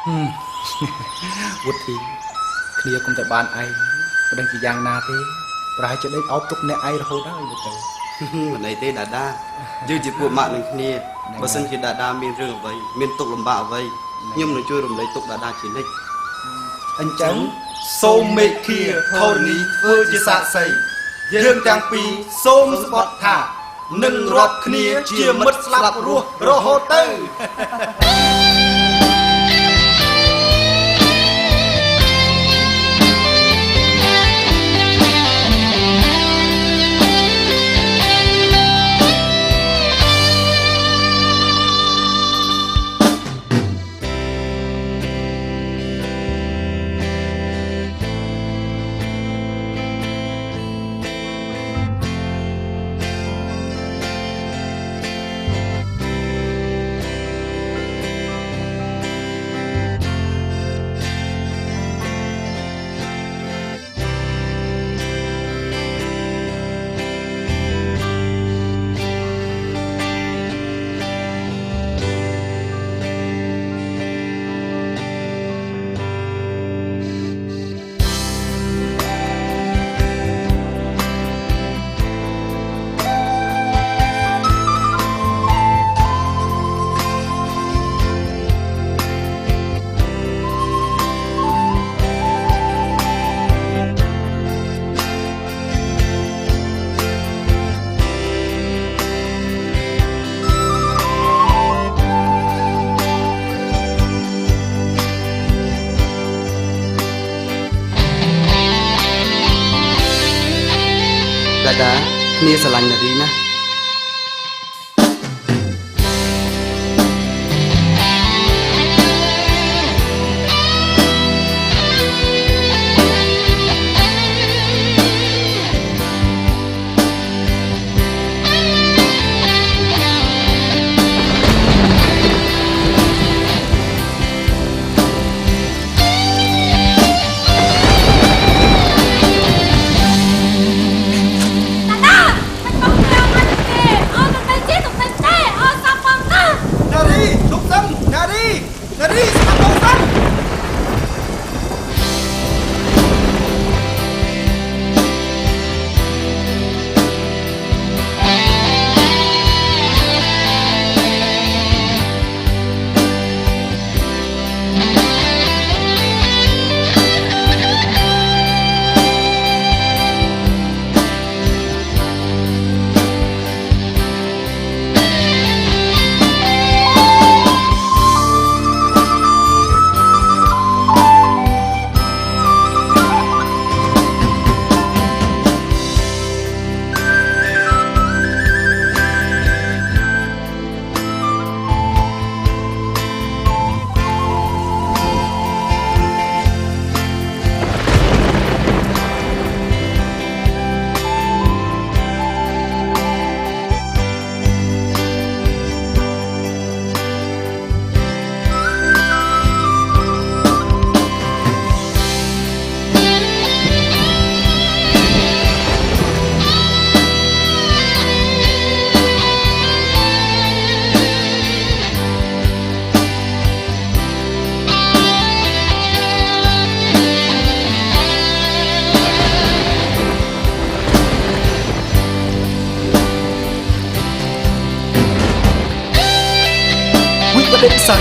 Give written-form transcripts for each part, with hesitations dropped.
วุฒิគ្នាគុំតែបានឯងមិនដឹងជាយ៉ាងណាទេប្រហែលជាដេកអោបទុកអ្នកឯងរហូតហើយទៅមិនអីទេដាដាយើងជាពួកម៉ាក់នឹងគ្នាបើសិនជាដាដាមានរឿងអ្វីមានទុក្ខលំបាកអ្វីខ្ញុំនឹងជួយរំលែកទុក្ខដាដាជានិច្ចអញ្ចឹងសូមមេឃាធរណីធ្វើជាសាក្សីយើងទាំងពីរសូមស្បត់ថានឹងរាប់គ្នាជាមិត្តស្លាប់រស់រហូតទៅដាដាគ្នាស្រឡាញ់នារីណាសា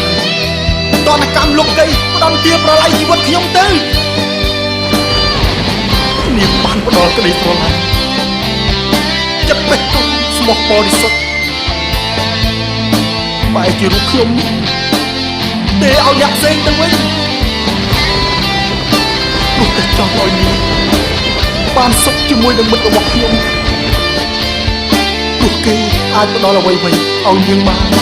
តនកម្មលោកកៃផ្ដំទាប្រឡាយជីវិតខ្ញុំទៅនាងបានផ្ដល់ក្តីស្រឡាញ់ចិត្តបេះដូងស្មោះបរិសុទ្ធបែរជារូបខ្ញុំទេឲ្យអ្នកផ្សេងទៅវិញព្រោះតែចង់ឲ្យនាងបានសុខជាមួយនឹងមិត្តរបស់ខ្ញុំព្រោះគេអាចផ្ដល់អ្វីៗឲ្យនាងបាន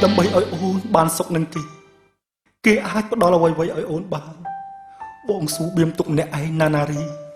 ដើម្បីឲ្យអូនបានសុខនឹងគេអាចផ្ដល់អ្វីៗឲ្យអូនបាន បងស៊ូបៀមទុកម្នាក់ឯងណានារី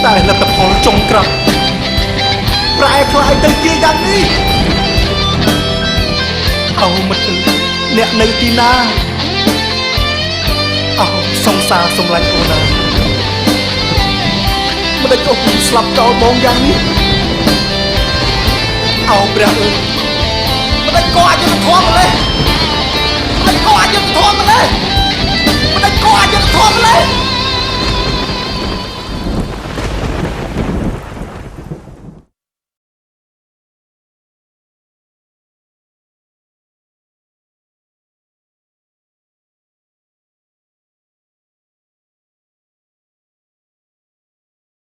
តែលទ្ធផលចុងក្រោយប្រែคล้ายទៅជាយ៉ាងនេះអូមិត្តអ្នកនៅទីណាអូសង្សារសម្លាញ់អូនណាមិនដេចអូស្លាប់ចោលបងយ៉ាងនេះអូព្រះអើយ